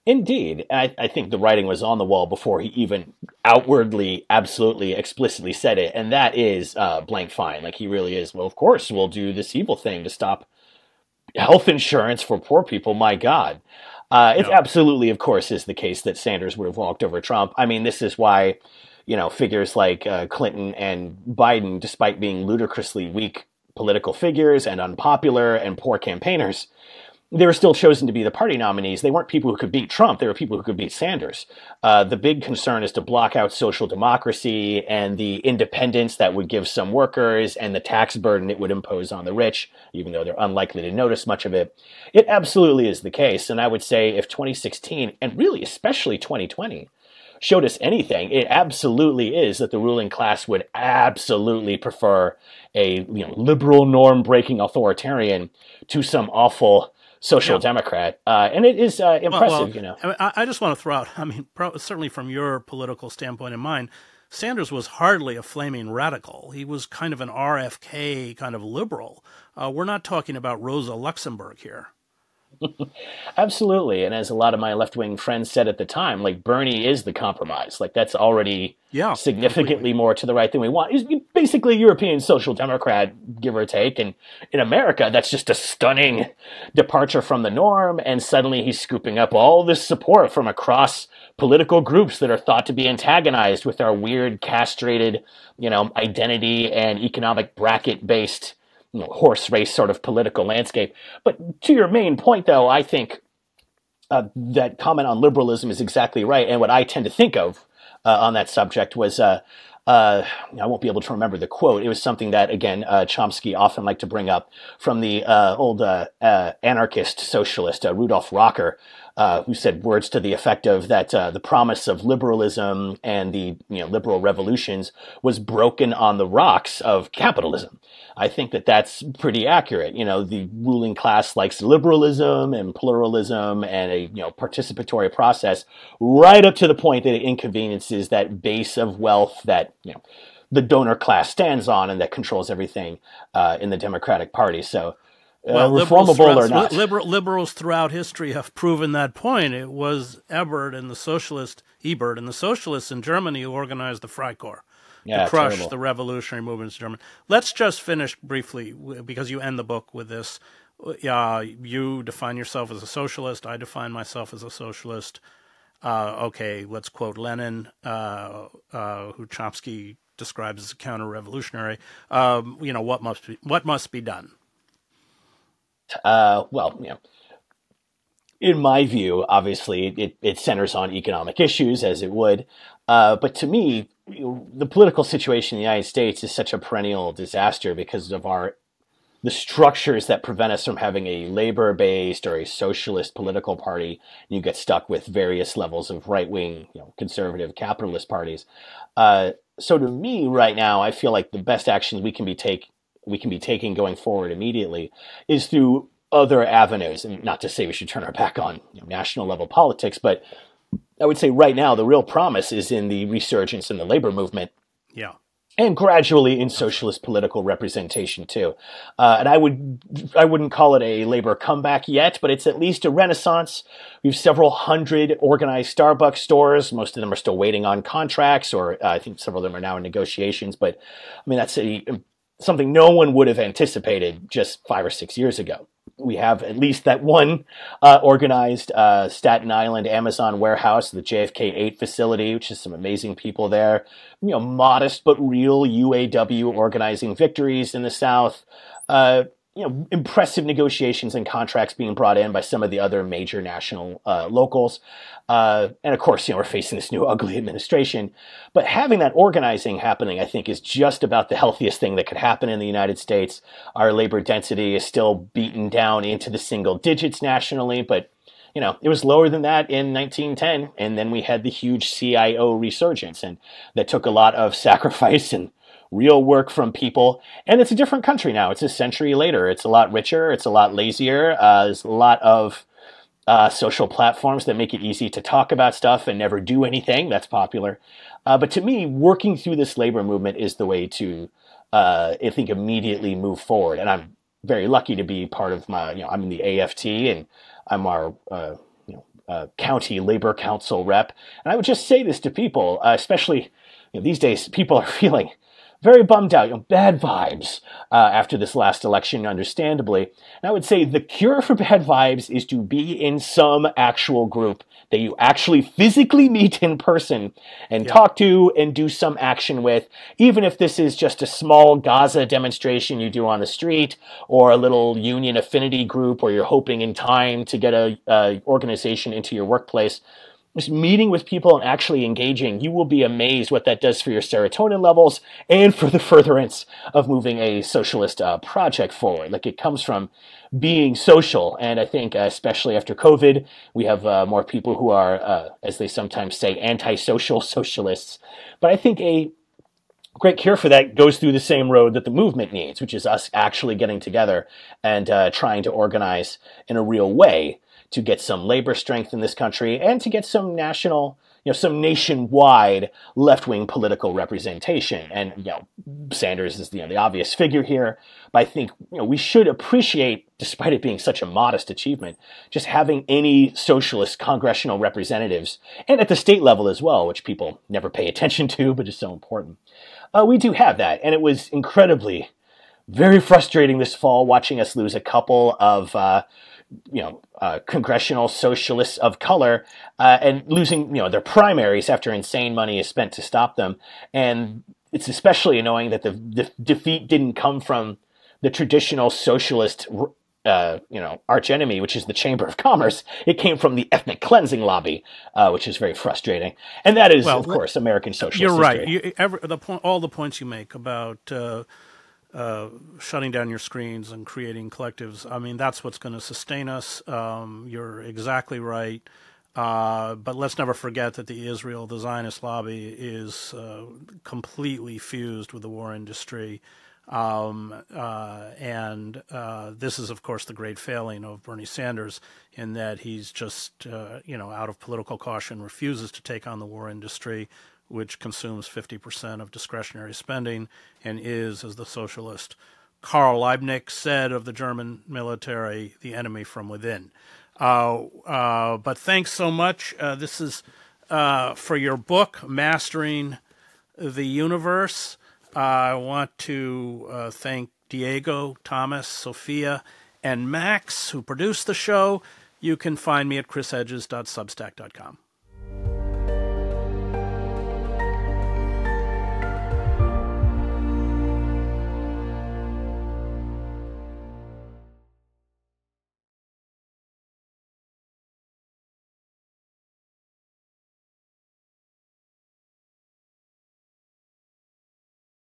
Indeed. I think the writing was on the wall before he even outwardly, absolutely, explicitly said it. And that is blank fine. Like he really is. Well, of course, we'll do this evil thing to stop health insurance for poor people. My God. It Yeah. absolutely, of course, is the case that Sanders would have walked over Trump. I mean, this is why, figures like Clinton and Biden, despite being ludicrously weak political figures and unpopular and poor campaigners, they were still chosen to be the party nominees. They weren't people who could beat Trump. They were people who could beat Sanders. The big concern is to block out social democracy and the independence that would give some workers and the tax burden it would impose on the rich, even though they're unlikely to notice much of it. It absolutely is the case. And I would say if 2016, and really especially 2020, showed us anything, it absolutely is that the ruling class would absolutely prefer a liberal norm breaking authoritarian to some awful social Yeah. democrat, and it is Well, impressive. I just want to throw out, I mean, certainly from your political standpoint and mine, Sanders was hardly a flaming radical. He was kind of an RFK kind of liberal. We're not talking about Rosa Luxemburg here. Absolutely. And as a lot of my left wing friends said at the time, like Bernie is the compromise. Like that's already Yeah, significantly completely. more to the right than we want. He's basically a European social democrat, give or take. And in America, that's just a stunning departure from the norm. And suddenly he's scooping up all this support from across political groups that are thought to be antagonized with our weird castrated, identity and economic bracket based horse race sort of political landscape. But to your main point, though, I think that comment on liberalism is exactly right. And what I tend to think of on that subject was I won't be able to remember the quote. It was something that, again, Chomsky often liked to bring up from the old anarchist socialist Rudolf Rocker, who said words to the effect of that the promise of liberalism and the liberal revolutions was broken on the rocks of capitalism. I think that that's pretty accurate. The ruling class likes liberalism and pluralism and a participatory process right up to the point that it inconveniences that base of wealth that the donor class stands on and that controls everything in the Democratic Party. So, Well, reformable or not. liberals throughout history have proven that point. It was Ebert and the socialists in Germany who organized the Freikorps to Yeah, crush terrible. the revolutionary movements in Germany. Let's just finish briefly, because you end the book with this. You define yourself as a socialist. I define myself as a socialist. Okay, let's quote Lenin, who Chomsky describes as a counter-revolutionary. What must be done? Well, in my view, obviously, it centers on economic issues, as it would. But to me, the political situation in the United States is such a perennial disaster because of the structures that prevent us from having a labor-based or a socialist political party. You get stuck with various levels of right-wing, conservative, capitalist parties. So to me, right now, I feel like the best actions we can be taking going forward immediately is through other avenues. And not to say we should turn our back on national level politics, but I would say right now the real promise is in the resurgence in the labor movement Yeah. and gradually in socialist political representation too. And I wouldn't call it a labor comeback yet, but it's at least a renaissance. We have several hundred organized Starbucks stores. Most of them are still waiting on contracts, or I think several of them are now in negotiations. But I mean, that's something no one would have anticipated just 5 or 6 years ago. We have at least that one organized Staten Island Amazon warehouse, the JFK 8 facility, which is some amazing people there. Modest but real UAW organizing victories in the South. impressive negotiations and contracts being brought in by some of the other major national locals. And of course, we're facing this new ugly administration. But having that organizing happening, I think, is just about the healthiest thing that could happen in the United States. Our labor density is still beaten down into the single digits nationally, but it was lower than that in 1910. And then we had the huge CIO resurgence, and that took a lot of sacrifice and real work from people. And it's a different country now. It's a century later. It's a lot richer. It's a lot lazier. There's a lot of social platforms that make it easy to talk about stuff and never do anything. That's popular. But to me, working through this labor movement is the way to, I think, immediately move forward. And I'm very lucky to be part of I'm in the AFT, and I'm our county labor council rep. And I would just say this to people, especially these days, people are feeling very bummed out, bad vibes after this last election, understandably. And I would say the cure for bad vibes is to be in some actual group that you actually physically meet in person and talk to and do some action with, even if this is just a small Gaza demonstration you do on the street, or a little union affinity group where you're hoping in time to get a organization into your workplace. Just meeting with people and actually engaging, you will be amazed what that does for your serotonin levels and for the furtherance of moving a socialist project forward. Like, it comes from being social. And I think, especially after COVID, we have more people who are, as they sometimes say, antisocial socialists. But I think a great cure for that goes through the same road that the movement needs, which is us actually getting together and trying to organize in a real way to get some labor strength in this country and to get some national, some nationwide left-wing political representation. And, Sanders is the obvious figure here. But I think, we should appreciate, despite it being such a modest achievement, just having any socialist congressional representatives, and at the state level as well, which people never pay attention to, but is so important. We do have that. And it was incredibly, very frustrating this fall watching us lose a couple of congressional socialists of color, and losing, their primaries after insane money is spent to stop them. And it's especially annoying that the defeat didn't come from the traditional socialist, archenemy, which is the Chamber of Commerce. It came from the ethnic cleansing lobby, which is very frustrating. And that is, of course, American socialist history. You're right. All the points you make about shutting down your screens and creating collectives, I mean, that's what's going to sustain us. You're exactly right. But let's never forget that the Zionist lobby is completely fused with the war industry. And this is, of course, the great failing of Bernie Sanders, in that he's just, out of political caution, refuses to take on the war industry, which consumes 50% of discretionary spending and is, as the socialist Karl Liebknecht said of the German military, the enemy from within. But thanks so much. This is for your book, Mastering the Universe. I want to thank Diego, Thomas, Sophia, and Max, who produced the show. You can find me at chrishedges.substack.com.